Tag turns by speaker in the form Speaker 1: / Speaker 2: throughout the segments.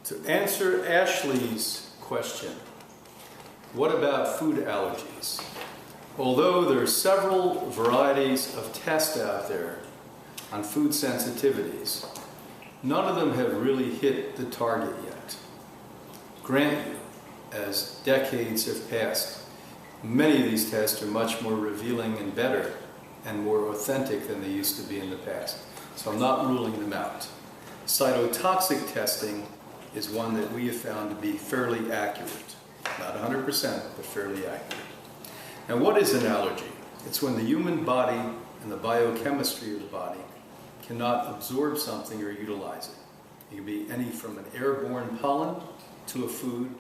Speaker 1: To answer Ashley's question, what about food allergies? Although there are several varieties of tests out there on food sensitivities, none of them have really hit the target yet. Grant you, as decades have passed, many of these tests are much more revealing and better and more authentic than they used to be in the past. So I'm not ruling them out. Cytotoxic testing is one that we have found to be fairly accurate. Not 100%, but fairly accurate. Now, what is an allergy? It's when the human body and the biochemistry of the body cannot absorb something or utilize it. It can be any from an airborne pollen to a food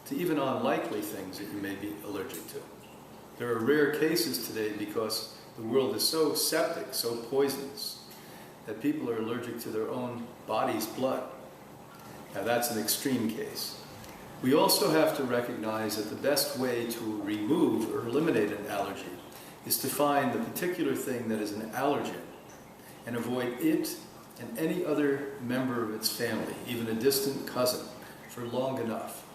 Speaker 1: to even unlikely things that you may be allergic to. There are rare cases today because the world is so septic, so poisonous, that people are allergic to their own body's blood. Now that's an extreme case. We also have to recognize that the best way to remove or eliminate an allergy is to find the particular thing that is an allergen and avoid it and any other member of its family, even a distant cousin, for long enough.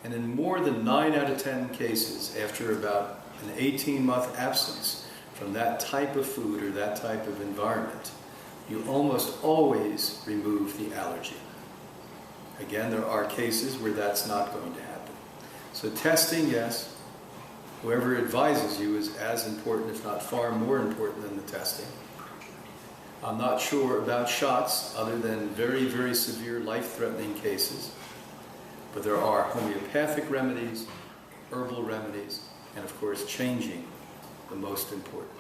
Speaker 1: And in more than 9 out of 10 cases, after about an 18-month absence from that type of food or that type of environment, you almost always remove the allergy. Again, there are cases where that's not going to happen. So testing, yes. Whoever advises you is as important, if not far more important than the testing. I'm not sure about shots other than very, very severe life-threatening cases. But there are homeopathic remedies, herbal remedies, and of course changing, the most important.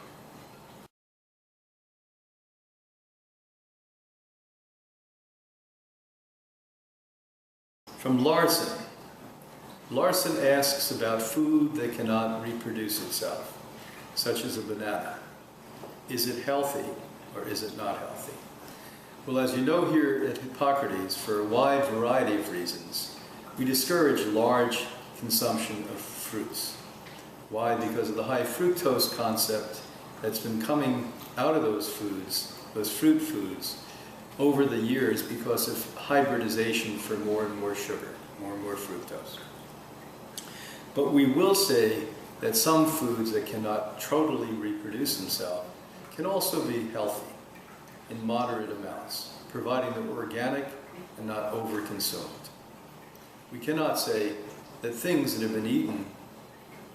Speaker 1: From Larson. Larson asks about food that cannot reproduce itself, such as a banana. Is it healthy or is it not healthy? Well, as you know here at Hippocrates, for a wide variety of reasons, we discourage large consumption of fruits. Why? Because of the high fructose concept that's been coming out of those foods, those fruit foods, over the years because of hybridization for more and more sugar, more and more fructose. But we will say that some foods that cannot totally reproduce themselves can also be healthy in moderate amounts, providing they're organic and not over-consumed. We cannot say that things that have been eaten,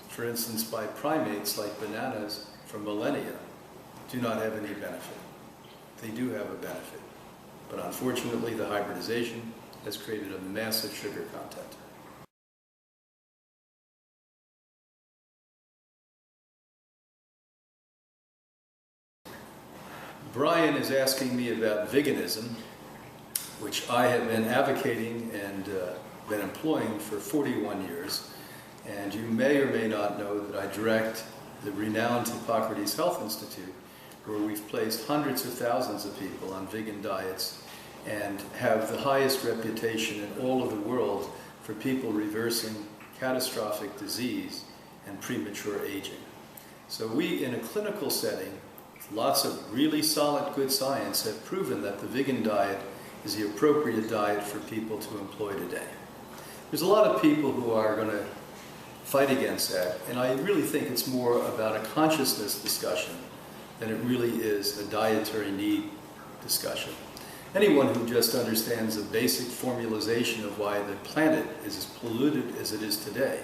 Speaker 1: for instance, by primates like bananas for millennia, do not have any benefit. They do have a benefit. But unfortunately, the hybridization has created a massive sugar content. Brian is asking me about veganism, which I have been advocating and been employing for 41 years. And you may or may not know that I direct the renowned Hippocrates Health Institute, where we've placed hundreds of thousands of people on vegan diets and have the highest reputation in all of the world for people reversing catastrophic disease and premature aging. So we, in a clinical setting, lots of really solid, good science, have proven that the vegan diet is the appropriate diet for people to employ today. There's a lot of people who are going to fight against that, and I really think it's more about a consciousness discussion than it really is a dietary need discussion. Anyone who just understands the basic formalization of why the planet is as polluted as it is today,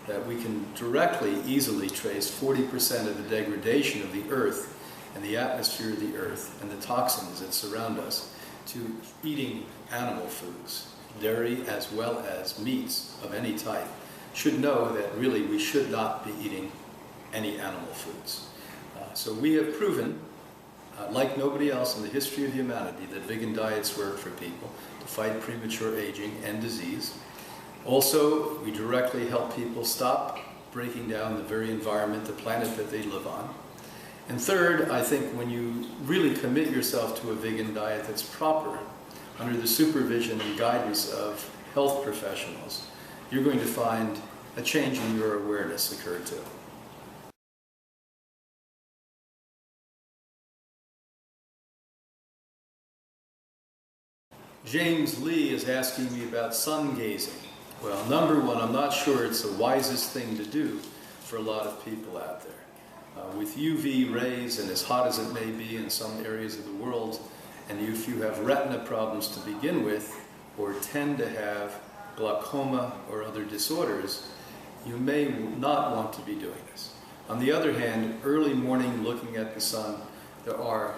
Speaker 1: that we can directly, easily trace 40% of the degradation of the earth and the atmosphere of the earth and the toxins that surround us to eating animal foods, dairy as well as meats of any type, should know that really we should not be eating any animal foods. So we have proven, like nobody else in the history of humanity, that vegan diets work for people to fight premature aging and disease. Also, we directly help people stop breaking down the very environment, the planet that they live on. And third, I think when you really commit yourself to a vegan diet that's proper, under the supervision and guidance of health professionals, you're going to find a change in your awareness occur too. James Lee is asking me about sun gazing. Well, number one, I'm not sure it's the wisest thing to do for a lot of people out there. With UV rays and as hot as it may be in some areas of the world, and if you have retina problems to begin with, or tend to have glaucoma or other disorders, you may not want to be doing this. On the other hand, early morning looking at the sun, there are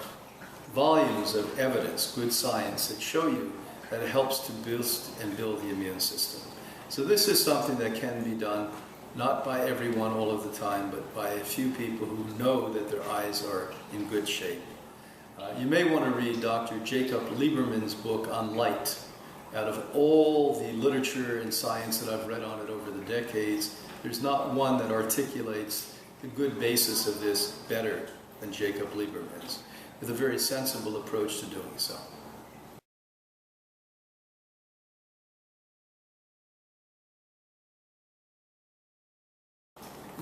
Speaker 1: volumes of evidence, good science, that show you that it helps to boost and build the immune system. So this is something that can be done, not by everyone all of the time, but by a few people who know that their eyes are in good shape. You may want to read Dr. Jacob Lieberman's book on light. Out of all the literature and science that I've read on it over the decades, there's not one that articulates the good basis of this better than Jacob Lieberman's, with a very sensible approach to doing so.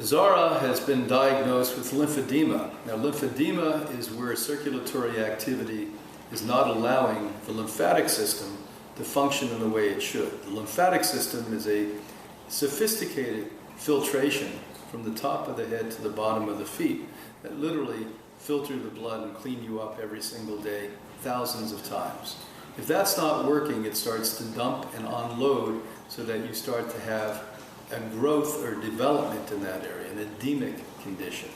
Speaker 1: Zara has been diagnosed with lymphedema. Now, lymphedema is where circulatory activity is not allowing the lymphatic system to function in the way it should. The lymphatic system is a sophisticated filtration from the top of the head to the bottom of the feet that literally filter the blood and clean you up every single day, thousands of times. If that's not working, it starts to dump and unload so that you start to have a growth or development in that area, an edemic condition.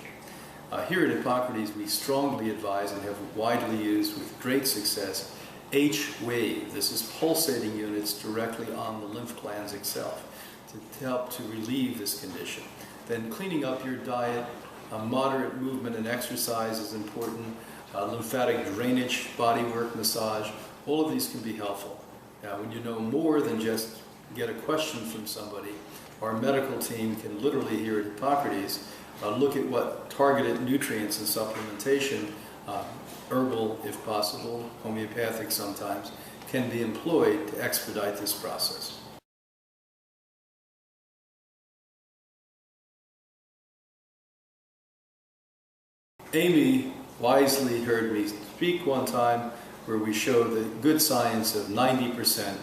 Speaker 1: Here at Hippocrates, we strongly advise and have widely used with great success H-wave. This is pulsating units directly on the lymph glands itself to help to relieve this condition. Then cleaning up your diet, moderate movement and exercise is important, lymphatic drainage, body work, massage, all of these can be helpful. Now, when you know more than just get a question from somebody, our medical team can literally, here at Hippocrates, look at what targeted nutrients and supplementation, herbal if possible, homeopathic sometimes, can be employed to expedite this process. Amy wisely heard me speak one time where we showed the good science of 90%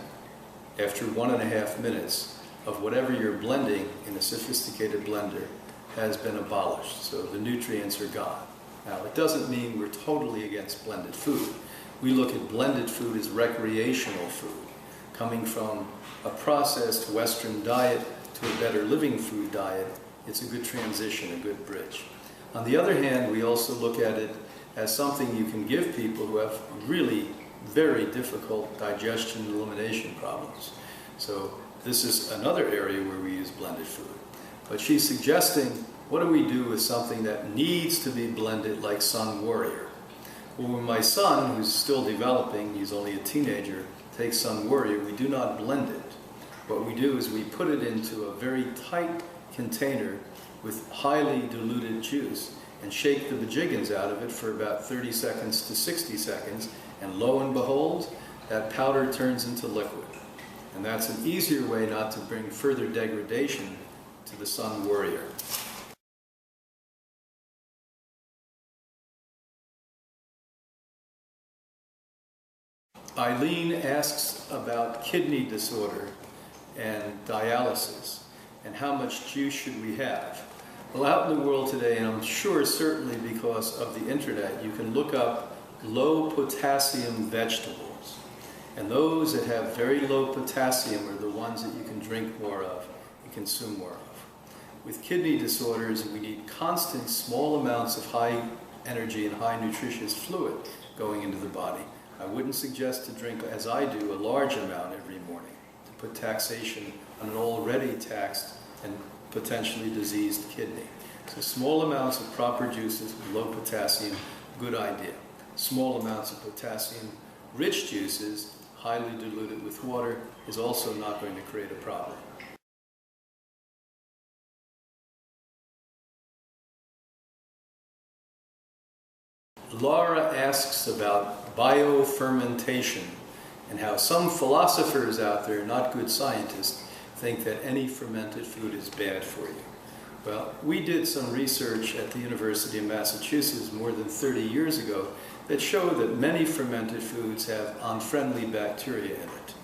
Speaker 1: after 1.5 minutes of whatever you're blending in a sophisticated blender has been abolished. So the nutrients are gone. Now, it doesn't mean we're totally against blended food. We look at blended food as recreational food, coming from a processed Western diet to a better living food diet. It's a good transition, a good bridge. On the other hand, we also look at it as something you can give people who have really very difficult digestion and elimination problems. So this is another area where we use blended food. But she's suggesting, what do we do with something that needs to be blended like Sun Warrior? Well, when my son, who's still developing, he's only a teenager, takes Sun Warrior, we do not blend it. What we do is we put it into a very tight container with highly diluted juice and shake the bejiggins out of it for about 30 seconds to 60 seconds, and lo and behold, that powder turns into liquid. And that's an easier way not to bring further degradation to the Sun Warrior. Eileen asks about kidney disorder and dialysis and how much juice should we have. Well, out in the world today, and I'm sure certainly because of the internet, you can look up low potassium vegetables. And those that have very low potassium are the ones that you can drink more of and consume more of. With kidney disorders, we need constant small amounts of high energy and high nutritious fluid going into the body. I wouldn't suggest to drink, as I do, a large amount every morning to put taxation on an already taxed and potentially diseased kidney. So small amounts of proper juices with low potassium, good idea. Small amounts of potassium-rich juices, highly diluted with water, is also not going to create a problem. Laura asks about biofermentation and how some philosophers out there, not good scientists, think that any fermented food is bad for you. Well, we did some research at the University of Massachusetts more than 30 years ago that showed that many fermented foods have unfriendly bacteria in it.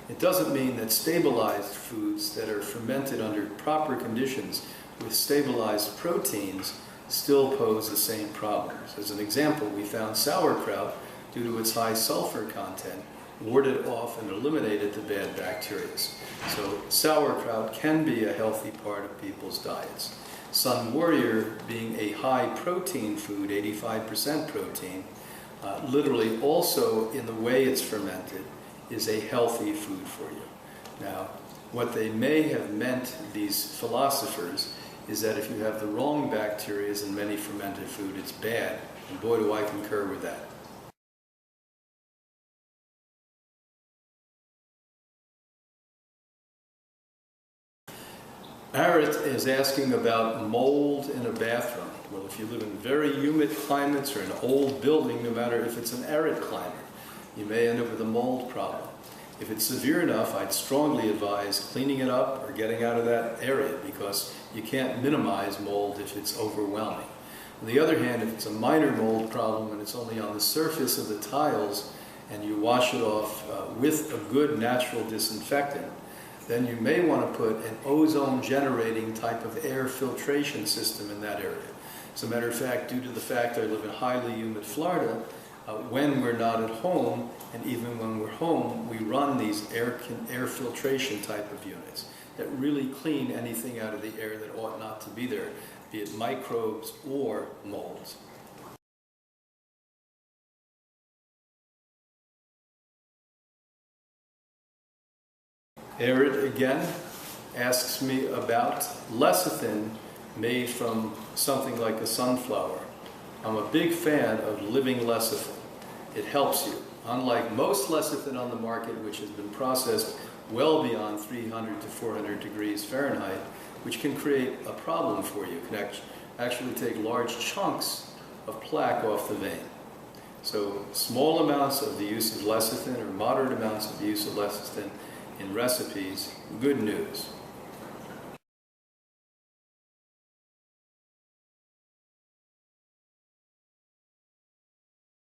Speaker 1: It doesn't mean that stabilized foods that are fermented under proper conditions with stabilized proteins still pose the same problems. As an example, we found sauerkraut, due to its high sulfur content, warded off and eliminated the bad bacteria. So sauerkraut can be a healthy part of people's diets. Sun Warrior, being a high protein food, 85% protein, literally also in the way it's fermented, is a healthy food for you. Now, what they may have meant, these philosophers, is that if you have the wrong bacteria in many fermented food, it's bad. And boy, do I concur with that. Arit is asking about mold in a bathroom. Well, if you live in very humid climates or an old building, no matter if it's an arid climate, you may end up with a mold problem. If it's severe enough, I'd strongly advise cleaning it up or getting out of that area, because you can't minimize mold if it's overwhelming. On the other hand, if it's a minor mold problem and it's only on the surface of the tiles and you wash it off with a good natural disinfectant, then you may want to put an ozone generating type of air filtration system in that area. As a matter of fact, due to the fact I live in highly humid Florida, when we're not at home, and even when we're home, we run these air filtration type of units that really clean anything out of the air that ought not to be there, be it microbes or molds. Arid again asks me about lecithin made from something like a sunflower. I'm a big fan of living lecithin. It helps you. Unlike most lecithin on the market, which has been processed well beyond 300 to 400 degrees Fahrenheit, which can create a problem for you. It can actually take large chunks of plaque off the vein. So small amounts of the use of lecithin or moderate amounts of the use of lecithin in recipes, good news.